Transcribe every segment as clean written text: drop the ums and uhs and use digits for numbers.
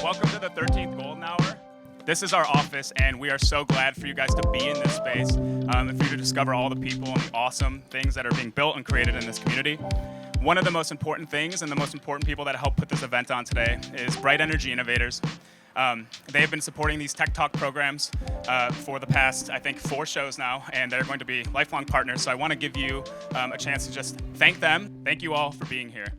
Welcome to the 13th Golden Hour. This is our office, and we are so glad for you guys to be in this space and for you to discover all the people and the awesome things that are being built and created in this community. One of the most important things and the most important people that help put this event on today is BRITE Energy Innovators. They have been supporting these Tech Talk programs for the past, I think, 4 shows now, and they're going to be lifelong partners. So I want to give you a chance to just thank them. Thank you all for being here.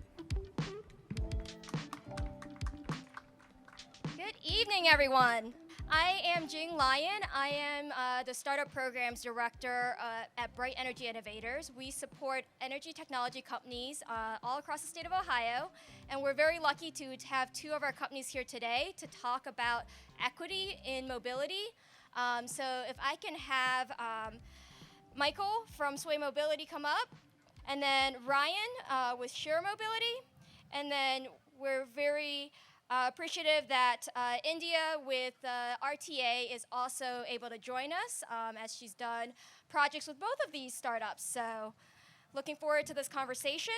Good evening, everyone. I am Jing, Lyon. I am the Startup Programs Director at BRITE Energy Innovators. We support energy technology companies all across the state of Ohio, and we're very lucky to have 2 of our companies here today to talk about equity in mobility. So if I can have Michael from Sway Mobility come up, and then Ryan with Share Mobility, and then we're very appreciative that India with RTA is also able to join us as she's done projects with both of these startups. So looking forward to this conversation.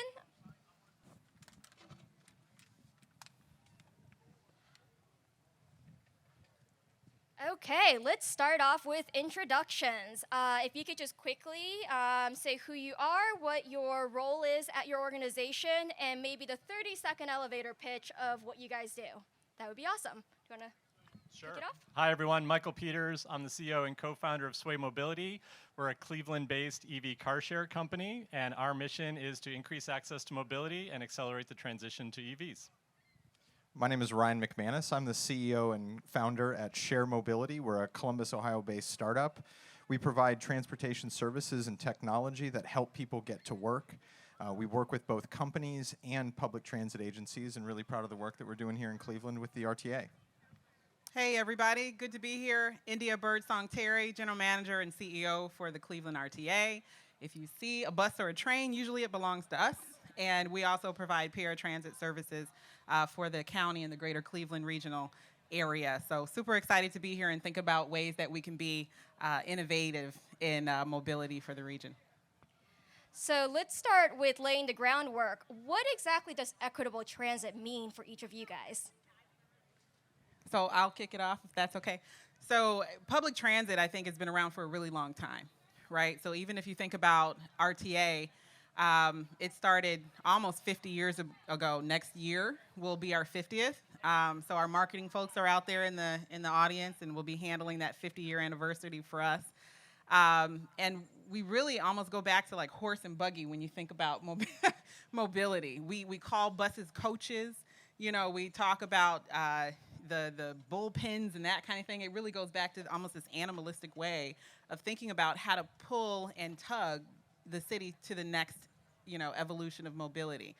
Okay, let's start off with introductions. If you could just quickly say who you are, what your role is at your organization, and maybe the 30-second elevator pitch of what you guys do. That would be awesome. Do you want to kick it off? Hi, everyone. Michael Peters. I'm the CEO and co-founder of Sway Mobility. We're a Cleveland-based EV car share company, and our mission is to increase access to mobility and accelerate the transition to EVs. My name is Ryan McManus. I'm the CEO and founder at Share Mobility. We're a Columbus, Ohio-based startup. We provide transportation services and technology that help people get to work. We work with both companies and public transit agencies, and really proud of the work that we're doing here in Cleveland with the RTA. Hey, everybody. Good to be here. India Birdsong Terry, General Manager and CEO for the Cleveland RTA. If you see a bus or a train, usually it belongs to us. And we also provide paratransit services for the county and the greater Cleveland regional area. So super excited to be here and think about ways that we can be innovative in mobility for the region. So let's start with laying the groundwork. What exactly does equitable transit mean for each of you guys? So I'll kick it off if that's okay. So public transit, I think, has been around for a really long time, right? So even if you think about RTA, it started almost 50 years ago. Next year will be our 50th. So our marketing folks are out there in the audience, and we'll be handling that 50-year anniversary for us. And we really almost go back to like horse and buggy when you think about mobility. We call buses coaches. You know, we talk about the bullpens and that kind of thing. It really goes back to almost this animalistic way of thinking about how to pull and tug the city to the next, evolution of mobility.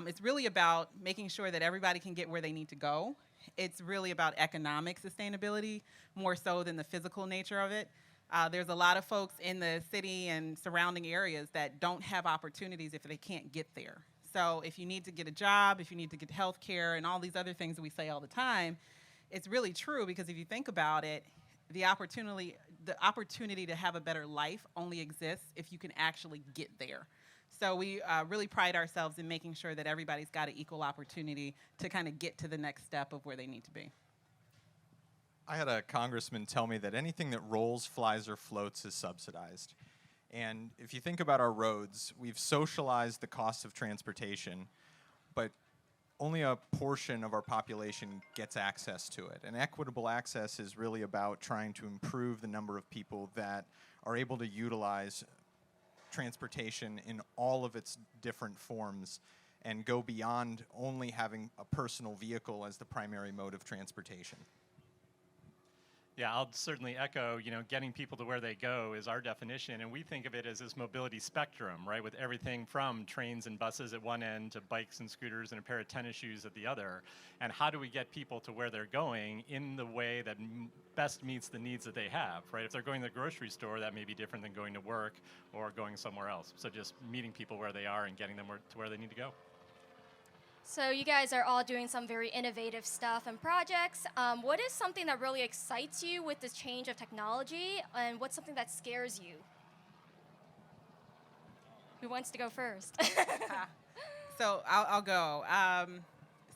It's really about making sure that everybody can get where they need to go. It's really about economic sustainability more so than the physical nature of it. There's a lot of folks in the city and surrounding areas that don't have opportunities if they can't get there. So if you need to get a job, if you need to get health care and all these other things that we say all the time, it's really true, because if you think about it, the opportunity to have a better life only exists if you can actually get there. So we really pride ourselves in making sure that everybody's got an equal opportunity to kind of get to the next step of where they need to be. I had a congressman tell me that anything that rolls, flies, or floats is subsidized. And if you think about our roads, we've socialized the cost of transportation, but only a portion of our population gets access to it. And equitable access is really about trying to improve the number of people that are able to utilize transportation in all of its different forms and go beyond only having a personal vehicle as the primary mode of transportation. Yeah, I'll certainly echo, getting people to where they go is our definition, and we think of it as this mobility spectrum, right, with everything from trains and buses at one end to bikes and scooters and a pair of tennis shoes at the other. And how do we get people to where they're going in the way that best meets the needs that they have, right? If they're going to the grocery store, that may be different than going to work or going somewhere else. So just meeting people where they are and getting them to where they need to go. So you guys are all doing some very innovative stuff and projects. What is something that really excites you with this change of technology, and what's something that scares you? Who wants to go first? So I'll go.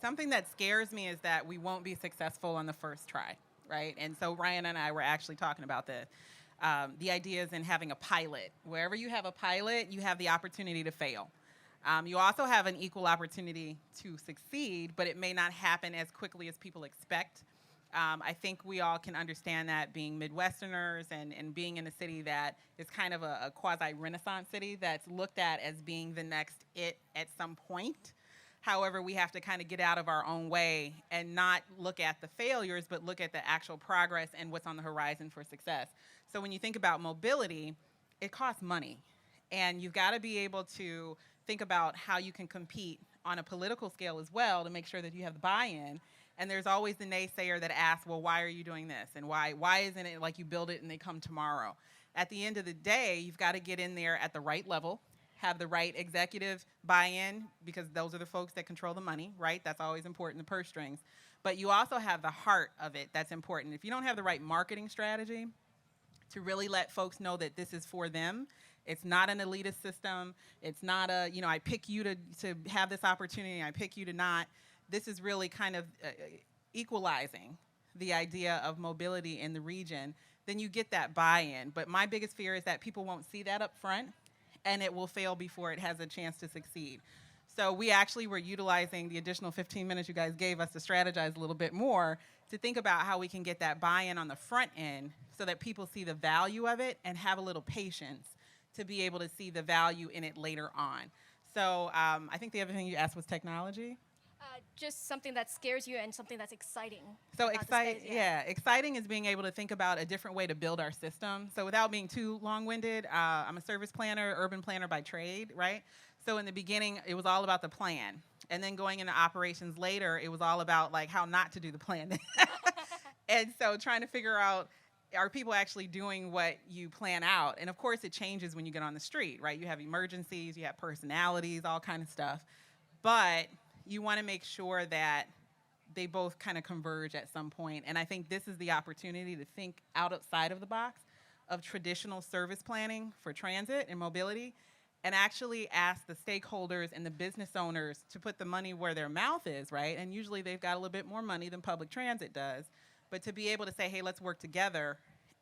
something that scares me is that we won't be successful on the first try, right? And so Ryan and I were actually talking about this. The idea is in having a pilot. Wherever you have a pilot, you have the opportunity to fail. You also have an equal opportunity to succeed, but it may not happen as quickly as people expect. I think we all can understand that, being Midwesterners and being in a city that is kind of a quasi-Renaissance city that's looked at as being the next it at some point. However, we have to kind of get out of our own way and not look at the failures, but look at the actual progress and what's on the horizon for success. So when you think about mobility, it costs money. And you've got to be able to think about how you can compete on a political scale as well to make sure that you have the buy-in. And there's always the naysayer that asks, well, why are you doing this? And why isn't it like you build it and they come tomorrow? At the end of the day, you've got to get in there at the right level, have the right executive buy-in, because those are the folks that control the money, right? That's always important, the purse strings. But you also have the heart of it that's important. If you don't have the right marketing strategy to really let folks know that this is for them, it's not an elitist system. It's not a, I pick you to have this opportunity, I pick you to not. This is really kind of equalizing the idea of mobility in the region. Then you get that buy-in. But my biggest fear is that people won't see that up front, and it will fail before it has a chance to succeed. So we actually were utilizing the additional 15 minutes you guys gave us to strategize a little bit more to think about how we can get that buy-in on the front end so that people see the value of it and have a little patience to be able to see the value in it later on. So I think the other thing you asked was technology. Just something that scares you and something that's exciting. So exciting is being able to think about a different way to build our system. So without being too long-winded, I'm a service planner, urban planner by trade, right? So in the beginning, it was all about the plan. And then going into operations later, it was all about like how not to do the plan. And so trying to figure out, are people actually doing what you plan out? And of course, it changes when you get on the street, right? You have emergencies, you have personalities, all kind of stuff. But you want to make sure that they both kind of converge at some point. And I think this is the opportunity to think outside of the box of traditional service planning for transit and mobility, and actually ask the stakeholders and the business owners to put the money where their mouth is, right? And usually they've got a little bit more money than public transit does. But to be able to say, hey, let's work together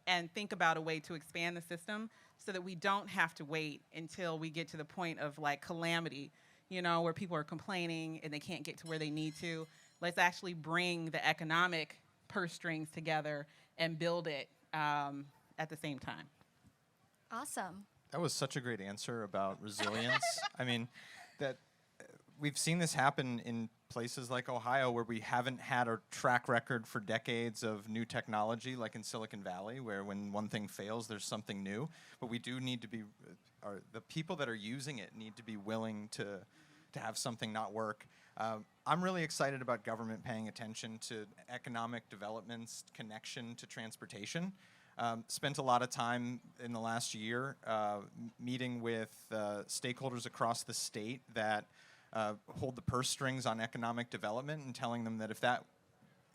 and think about a way to expand the system so that we don't have to wait until we get to the point of like calamity, where people are complaining and they can't get to where they need to. Let's actually bring the economic purse strings together and build it at the same time. Awesome. That was such a great answer about resilience. I mean, that we've seen this happen in places like Ohio where we haven't had a track record for decades of new technology, like in Silicon Valley, where when one thing fails, there's something new. But we do need to be, the people that are using it need to be willing to have something not work. I'm really excited about government paying attention to economic development's connection to transportation. Spent a lot of time in the last year meeting with stakeholders across the state that hold the purse strings on economic development and telling them that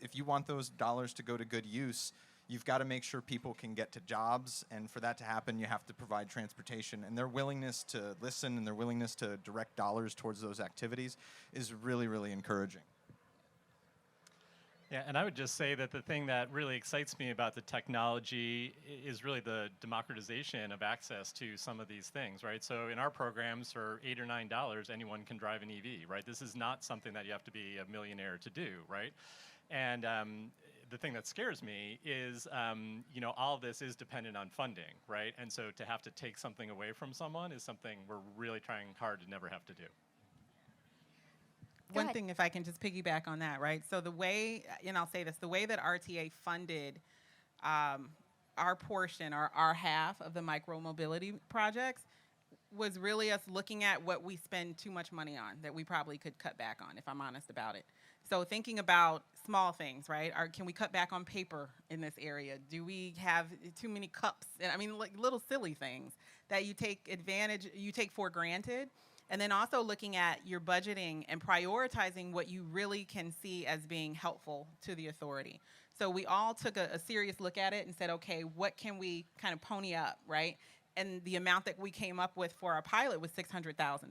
if you want those dollars to go to good use, you've got to make sure people can get to jobs, and for that to happen, you have to provide transportation. And their willingness to listen and their willingness to direct dollars towards those activities is really, really encouraging. Yeah, and I would just say that the thing that really excites me about the technology is really the democratization of access to some of these things, right? So in our programs, for $8 or $9, anyone can drive an EV, right? This is not something that you have to be a millionaire to do, right? And the thing that scares me is, all of this is dependent on funding, right? And so to have to take something away from someone is something we're really trying hard to never have to do. One thing, if I can just piggyback on that, right? So the way, and I'll say this, the way that RTA funded our portion, our half of the micro-mobility projects, was really us looking at what we spend too much money on that we probably could cut back on, if I'm honest about it. So thinking about small things, right? Can we cut back on paper in this area? Do we have too many cups? And I mean, like little silly things that you take for granted. And then also looking at your budgeting and prioritizing what you really can see as being helpful to the authority. So we all took a serious look at it and said, okay, what can we kind of pony up, right? And the amount that we came up with for our pilot was $600,000.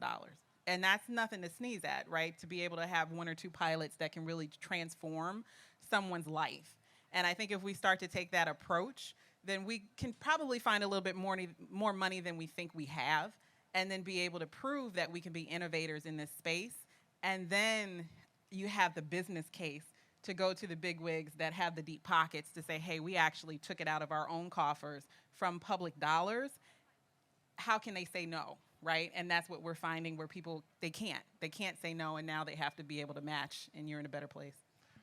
And that's nothing to sneeze at, right? To be able to have one or two pilots that can really transform someone's life. And I think if we start to take that approach, then we can probably find a little bit more money than we think we have, and then be able to prove that we can be innovators in this space. And then you have the business case to go to the big wigs that have the deep pockets to say, hey, we actually took it out of our own coffers from public dollars. How can they say no, right? And that's what we're finding, where people, they can't say no, and now they have to be able to match, and you're in a better place.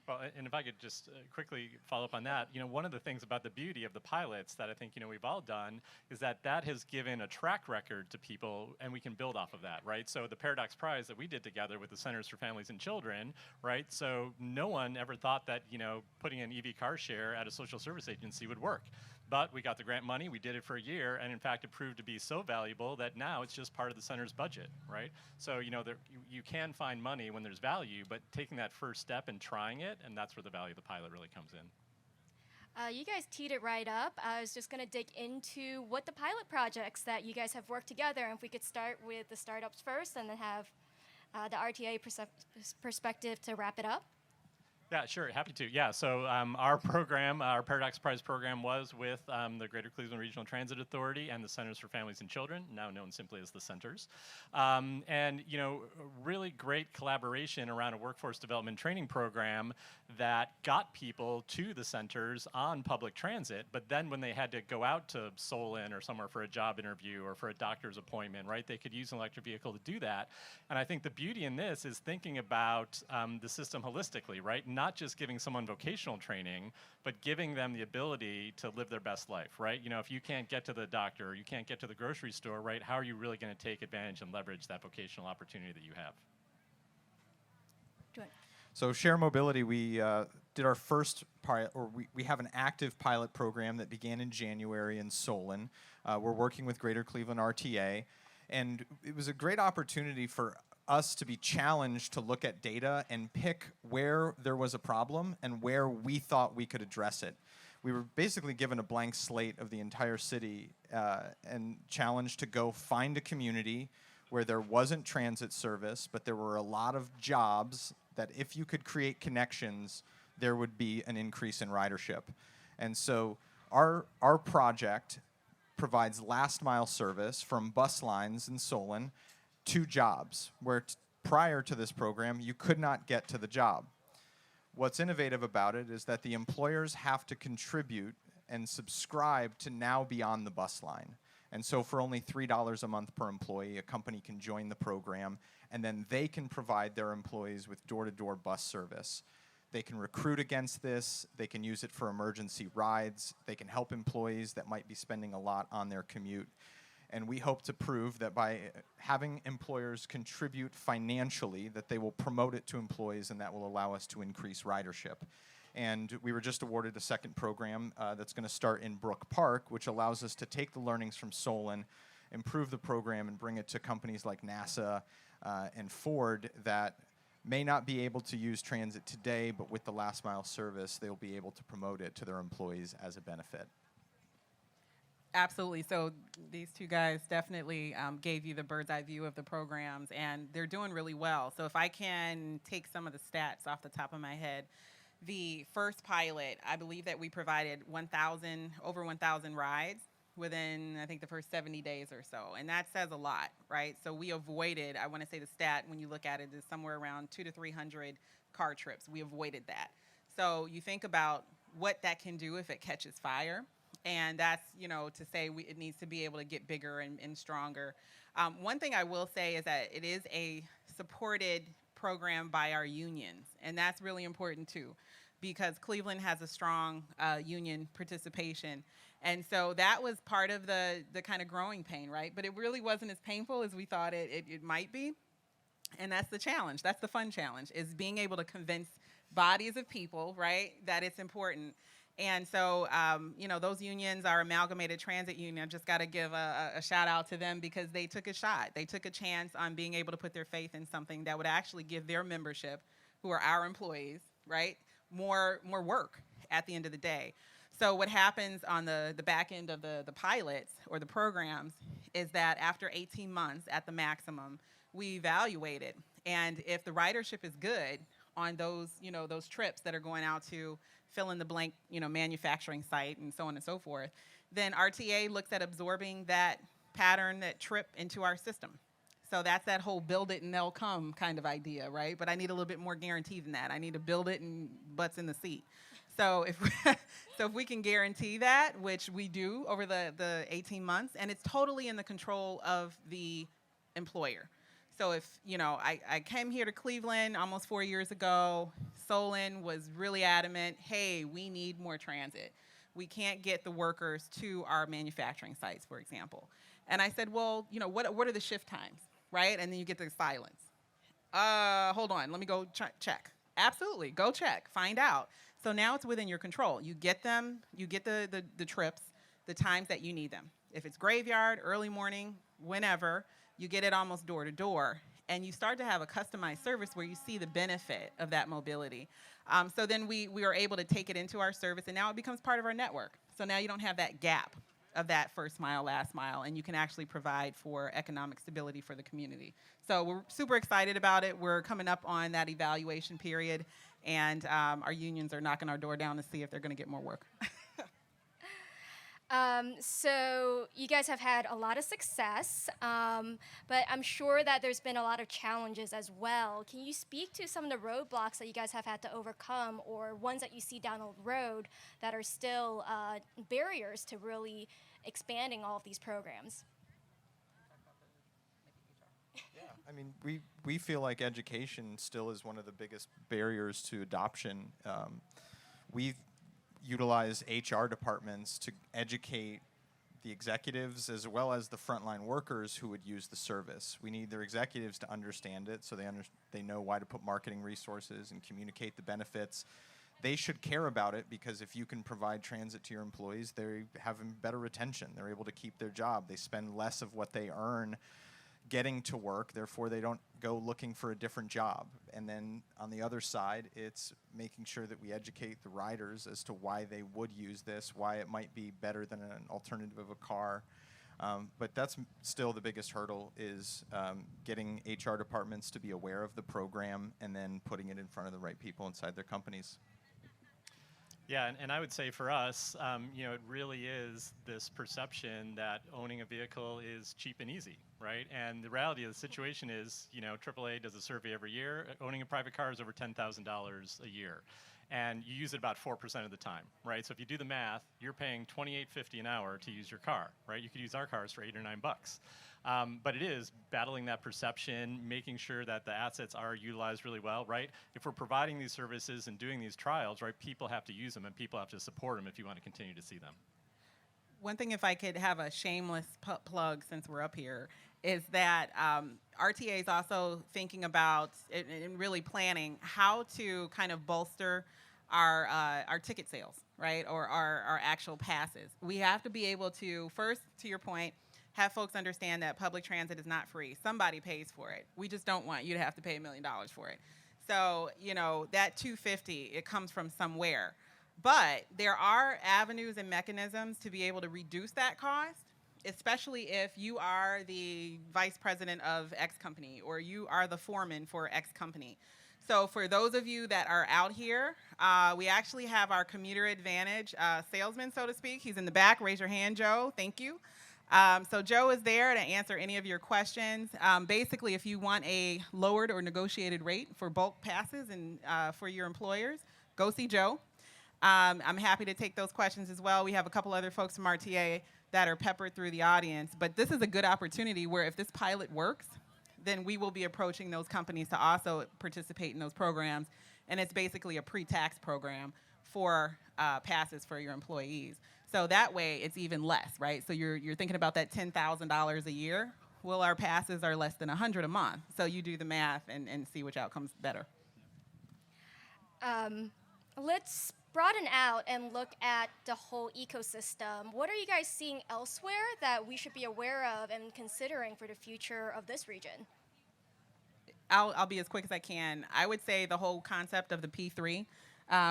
Well, and if I could just quickly follow up on that, one of the things about the beauty of the pilots that I think, we've all done is that has given a track record to people, and we can build off of that, right? So the Paradox Prize that we did together with the Centers for Families and Children, right? So no one ever thought that, putting an EV car share at a social service agency would work. But we got the grant money, we did it for a year, and in fact, it proved to be so valuable that now it's just part of the center's budget, right? So, you can find money when there's value, but taking that first step and trying it, and that's where the value of the pilot really comes in. You guys teed it right up. I was just going to dig into what the pilot projects that you guys have worked together, and if we could start with the startups first and then have the RTA perspective to wrap it up. Yeah, sure, happy to. Yeah, so our program, our Paradox Prize program, was with the Greater Cleveland Regional Transit Authority and the Centers for Families and Children, now known simply as the Centers. And, really great collaboration around a workforce development training program that got people to the centers on public transit, but then when they had to go out to Solon or somewhere for a job interview or for a doctor's appointment, right, they could use an electric vehicle to do that. And I think the beauty in this is thinking about the system holistically, right? Not just giving someone vocational training, but giving them the ability to live their best life, right? If you can't get to the doctor or you can't get to the grocery store, right, how are you really going to take advantage and leverage that vocational opportunity that you have? So Share Mobility, we did our first pilot, or we have an active pilot program that began in January in Solon. We're working with Greater Cleveland RTA, and it was a great opportunity for us to be challenged to look at data and pick where there was a problem and where we thought we could address it. We were basically given a blank slate of the entire city and challenged to go find a community where there wasn't transit service, but there were a lot of jobs that if you could create connections, there would be an increase in ridership. And so our project provides last mile service from bus lines in Solon to jobs, where prior to this program, you could not get to the job. What's innovative about it is that the employers have to contribute and subscribe to now be on the bus line. And so for only $3 a month per employee, a company can join the program, and then they can provide their employees with door-to-door bus service. They can recruit against this, they can use it for emergency rides, they can help employees that might be spending a lot on their commute. And we hope to prove that by having employers contribute financially, that they will promote it to employees, and that will allow us to increase ridership. And we were just awarded a second program that's going to start in Brook Park, which allows us to take the learnings from Solon, improve the program, and bring it to companies like NASA and Ford that may not be able to use transit today, but with the last mile service, they'll be able to promote it to their employees as a benefit. Absolutely. So these two guys definitely gave you the bird's eye view of the programs, and they're doing really well. So if I can take some of the stats off the top of my head, the first pilot, I believe that we provided over 1,000 rides within, I think, the first 70 days or so. And that says a lot, right? So we avoided, I want to say the stat, when you look at it, is somewhere around 200 to 300 car trips. We avoided that. So you think about what that can do if it catches fire. And that's, to say it needs to be able to get bigger and stronger. One thing I will say is that it is a supported program by our unions, and that's really important too, because Cleveland has a strong union participation. And so that was part of the kind of growing pain, right? But it really wasn't as painful as we thought it might be. And that's the challenge. That's the fun challenge, is being able to convince bodies of people, right, that it's important. And so, those unions, our Amalgamated Transit Union, I've just got to give a shout out to them, because they took a shot. They took a chance on being able to put their faith in something that would actually give their membership, who are our employees, right, more work at the end of the day. So what happens on the back end of the pilots or the programs is that after 18 months at the maximum, we evaluate it. And if the ridership is good on those, those trips that are going out to fill in the blank, manufacturing site and so on and so forth, then RTA looks at absorbing that pattern, that trip into our system. So that's that whole build it and they'll come kind of idea, right? But I need a little bit more guarantee than that. I need to build it and butts in the seat. So if we can guarantee that, which we do over the 18 months, and it's totally in the control of the employer. So if, I came here to Cleveland almost 4 years ago, Solon was really adamant, hey, we need more transit. We can't get the workers to our manufacturing sites, for example. And I said, well, what are the shift times, right? And then you get the silence. Hold on, let me go check. Absolutely, go check, find out. So now it's within your control. You get them, you get the trips, the times that you need them. If it's graveyard, early morning, whenever, you get it almost door to door. And you start to have a customized service where you see the benefit of that mobility. So then we are able to take it into our service, and now it becomes part of our network. So now you don't have that gap of that first mile, last mile, and you can actually provide for economic stability for the community. So we're super excited about it. We're coming up on that evaluation period, and our unions are knocking our door down to see if they're going to get more work. So you guys have had a lot of success, but I'm sure that there's been a lot of challenges as well. Can you speak to some of the roadblocks that you guys have had to overcome, or ones that you see down the road that are still barriers to really expanding all of these programs? Yeah, I mean, we feel like education still is one of the biggest barriers to adoption. We've utilize HR departments to educate the executives as well as the frontline workers who would use the service. We need their executives to understand it so they know why to put marketing resources and communicate the benefits. They should care about it because if you can provide transit to your employees, they have better retention. They're able to keep their job. They spend less of what they earn getting to work, therefore they don't go looking for a different job. And then on the other side, it's making sure that we educate the riders as to why they would use this, why it might be better than an alternative of a car. But that's still the biggest hurdle is getting HR departments to be aware of the program and then putting it in front of the right people inside their companies. Yeah, and I would say for us, it really is this perception that owning a vehicle is cheap and easy, right? And the reality of the situation is, AAA does a survey every year. Owning a private car is over $10,000 a year, and you use it about 4% of the time, right? So if you do the math, you're paying $28.50 an hour to use your car, right? You could use our cars for $8 or $9. But it is battling that perception, making sure that the assets are utilized really well, right? If we're providing these services and doing these trials, right, people have to use them and people have to support them if you want to continue to see them. One thing, if I could have a shameless plug since we're up here, is that RTA is also thinking about and really planning how to kind of bolster our ticket sales, right, or our actual passes. We have to be able to, first, to your point, have folks understand that public transit is not free. Somebody pays for it. We just don't want you to have to pay $1 million for it. So, that $250, it comes from somewhere. But there are avenues and mechanisms to be able to reduce that cost, especially if you are the vice president of X company or you are the foreman for X company. So for those of you that are out here, we actually have our commuter advantage salesman, so to speak. He's in the back. Raise your hand, Joe. Thank you. So Joe is there to answer any of your questions. Basically, if you want a lowered or negotiated rate for bulk passes and for your employers, go see Joe. I'm happy to take those questions as well. We have a couple other folks from RTA that are peppered through the audience. But this is a good opportunity where if this pilot works, then we will be approaching those companies to also participate in those programs. And it's basically a pre-tax program for passes for your employees. So that way, it's even less, right? So you're thinking about that $10,000 a year. Well, our passes are less than $100 a month. So you do the math and see which outcome's better. Let's broaden out and look at the whole ecosystem. What are you guys seeing elsewhere that we should be aware of and considering for the future of this region? I'll be as quick as I can. I would say the whole concept of the P3.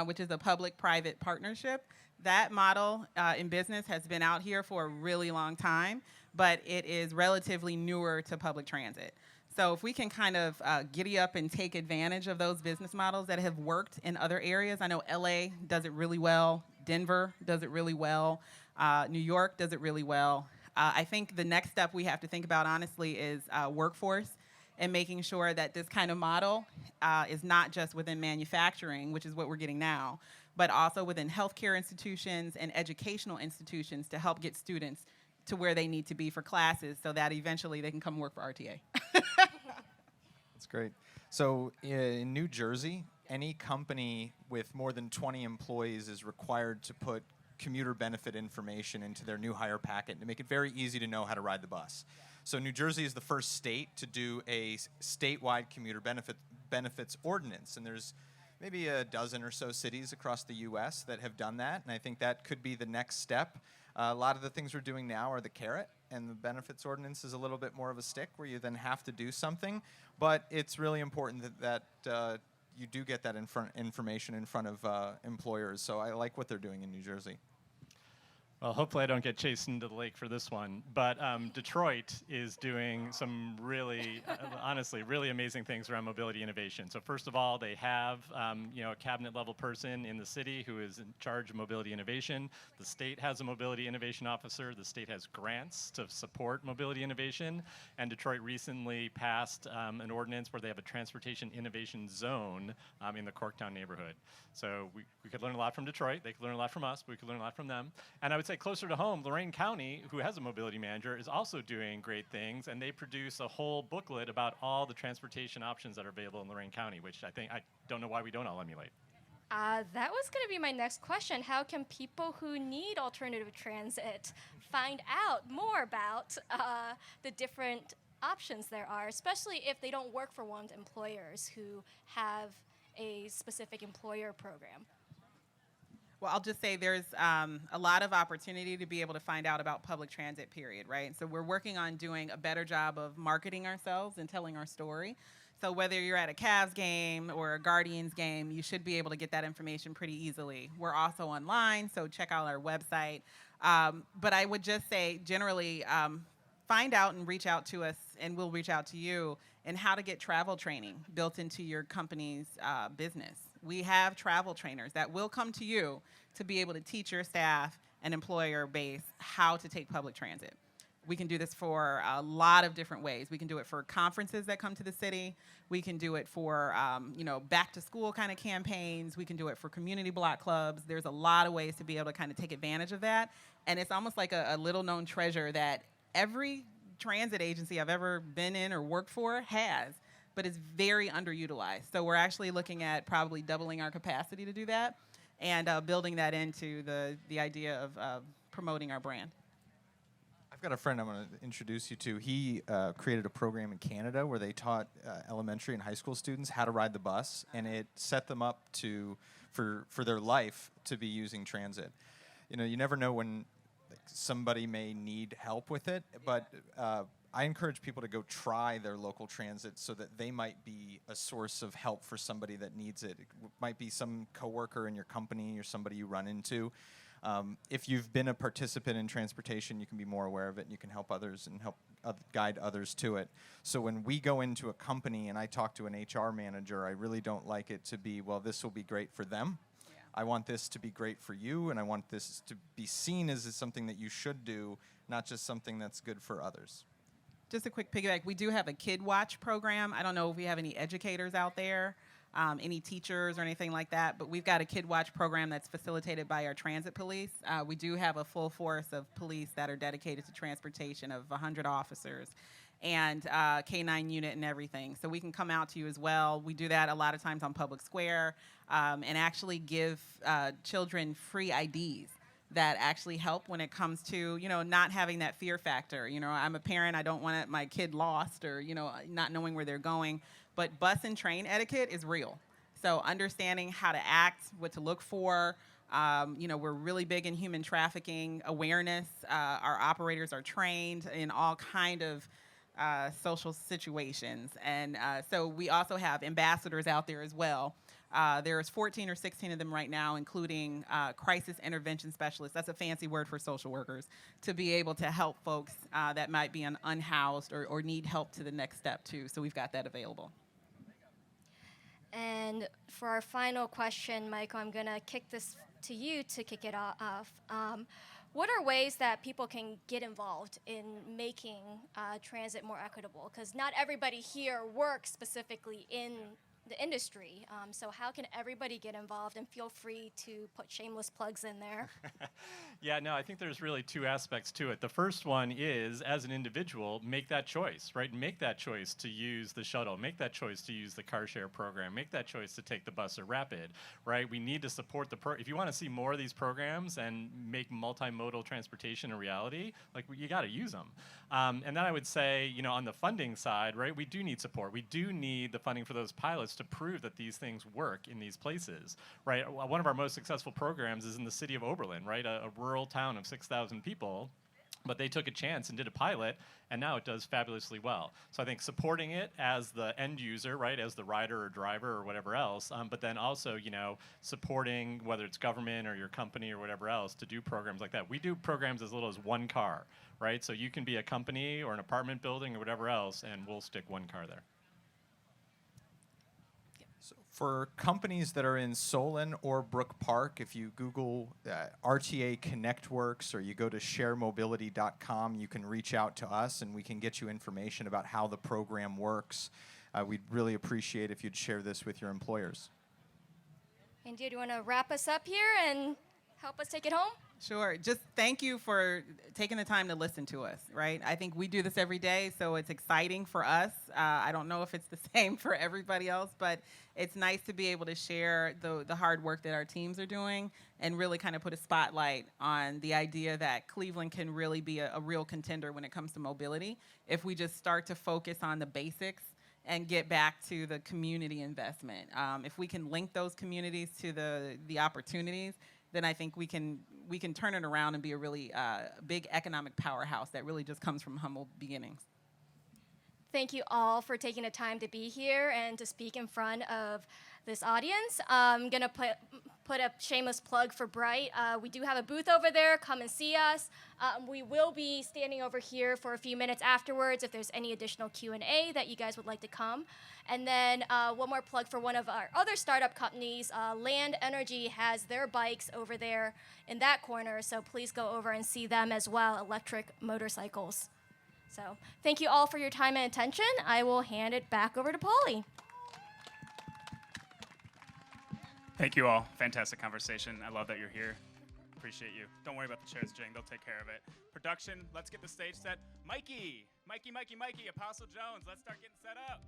which is a public-private partnership. That model in business has been out here for a really long time, but it is relatively newer to public transit. So if we can kind of giddy up and take advantage of those business models that have worked in other areas. I know LA does it really well. Denver does it really well. New York does it really well. I think the next step we have to think about, honestly, is workforce and making sure that this kind of model is not just within manufacturing, which is what we're getting now, but also within healthcare institutions and educational institutions to help get students to where they need to be for classes so that eventually they can come work for RTA. That's great. So in New Jersey, any company with more than 20 employees is required to put commuter benefit information into their new hire packet to make it very easy to know how to ride the bus. So New Jersey is the first state to do a statewide commuter benefits ordinance, and there's maybe a dozen or so cities across the U.S. that have done that, and I think that could be the next step. A lot of the things we're doing now are the carrot, and the benefits ordinance is a little bit more of a stick where you then have to do something. But it's really important that you do get that information in front of employers. So I like what they're doing in New Jersey. Well, hopefully I don't get chased into the lake for this one, but Detroit is doing some really, honestly, really amazing things around mobility innovation. So first of all, they have a cabinet-level person in the city who is in charge of mobility innovation. The state has a mobility innovation officer. The state has grants to support mobility innovation, and Detroit recently passed an ordinance where they have a transportation innovation zone in the Corktown neighborhood. So we could learn a lot from Detroit. They could learn a lot from us, but we could learn a lot from them. And I would say closer to home, Lorain County, who has a mobility manager, is also doing great things, and they produce a whole booklet about all the transportation options that are available in Lorain County, which I don't know why we don't all emulate. That was going to be my next question. How can people who need alternative transit find out more about the different options there are, especially if they don't work for one employers who have a specific employer program? Well, I'll just say there's a lot of opportunity to be able to find out about public transit, period, right? So we're working on doing a better job of marketing ourselves and telling our story. So whether you're at a Cavs game or a Guardians game, you should be able to get that information pretty easily. We're also online, so check out our website. But I would just say, generally, find out and reach out to us, and we'll reach out to you, and how to get travel training built into your company's business. We have travel trainers that will come to you to be able to teach your staff and employer base how to take public transit. We can do this for a lot of different ways. We can do it for conferences that come to the city. We can do it for back to school kind of campaigns. We can do it for community block clubs. There's a lot of ways to be able to kind of take advantage of that. And it's almost like a little known treasure that every transit agency I've ever been in or worked for has, but it's very underutilized. So we're actually looking at probably doubling our capacity to do that and building that into the idea of promoting our brand. I've got a friend I'm going to introduce you to. He created a program in Canada where they taught elementary and high school students how to ride the bus, and it set them up for their life to be using transit. You know, you never know when somebody may need help with it, but I encourage people to go try their local transit so that they might be a source of help for somebody that needs it. It might be some coworker in your company or somebody you run into. If you've been a participant in transportation, you can be more aware of it, and you can help others and help guide others to it. So when we go into a company and I talk to an HR manager, I really don't like it to be, well, this will be great for them. I want this to be great for you, and I want this to be seen as something that you should do, not just something that's good for others. Just a quick piggyback, we do have a Kid Watch program. I don't know if we have any educators out there, any teachers or anything like that, but we've got a Kid Watch program that's facilitated by our transit police. We do have a full force of police that are dedicated to transportation of 100 officers and K-9 unit and everything. So we can come out to you as well. We do that a lot of times on public square and actually give children free IDs that actually help when it comes to, not having that fear factor. I'm a parent, I don't want my kid lost or, not knowing where they're going. But bus and train etiquette is real. So understanding how to act, what to look for. We're really big in human trafficking awareness. Our operators are trained in all kind of social situations. And so we also have ambassadors out there as well. There's 14 or 16 of them right now, including crisis intervention specialists. That's a fancy word for social workers, to be able to help folks that might be unhoused or need help to the next step too. So we've got that available. And for our final question, Michael, I'm going to kick this to you to kick it off. What are ways that people can get involved in making transit more equitable? Because not everybody here works specifically in the industry. So how can everybody get involved? And feel free to put shameless plugs in there. Yeah, no, I think there's really two aspects to it. The first one is, as an individual, make that choice, right? Make that choice to use the shuttle, make that choice to use the car share program, make that choice to take the bus or rapid, right? We need to support if you want to see more of these programs and make multimodal transportation a reality, like you got to use them. And then I would say, on the funding side, right, we do need support. We do need the funding for those pilots to prove that these things work in these places, right? One of our most successful programs is in the city of Oberlin, right? A rural town of 6,000 people, but they took a chance and did a pilot, and now it does fabulously well. So I think supporting it as the end user, right, as the rider or driver or whatever else, but then also, supporting whether it's government or your company or whatever else to do programs like that. We do programs as little as one car, right? So you can be a company or an apartment building or whatever else, and we'll stick one car there. So for companies that are in Solon or Brook Park, if you Google RTA ConnectWorks or you go to sharemobility.com, you can reach out to us and we can get you information about how the program works. We'd really appreciate if you'd share this with your employers. And do you want to wrap us up here and help us take it home? Sure. Just thank you for taking the time to listen to us, right? I think we do this every day, so it's exciting for us. I don't know if it's the same for everybody else, but it's nice to be able to share the hard work that our teams are doing and really kind of put a spotlight on the idea that Cleveland can really be a real contender when it comes to mobility if we just start to focus on the basics and get back to the community investment. If we can link those communities to the opportunities, then I think we can turn it around and be a really big economic powerhouse that really just comes from humble beginnings. Thank you all for taking the time to be here and to speak in front of this audience. I'm going to put a shameless plug for BRITE. We do have a booth over there. Come and see us. We will be standing over here for a few minutes afterwards if there's any additional Q&A that you guys would like to come. And then one more plug for one of our other startup companies. Land Energy has their bikes over there in that corner, so please go over and see them as well, electric motorcycles. So thank you all for your time and attention. I will hand it back over to Paulie. Thank you all. Fantastic conversation. I love that you're here. Appreciate you. Don't worry about the chairs, Jing. They'll take care of it. Production, let's get the stage set. Mikey, Apostle Jones, let's start getting set up.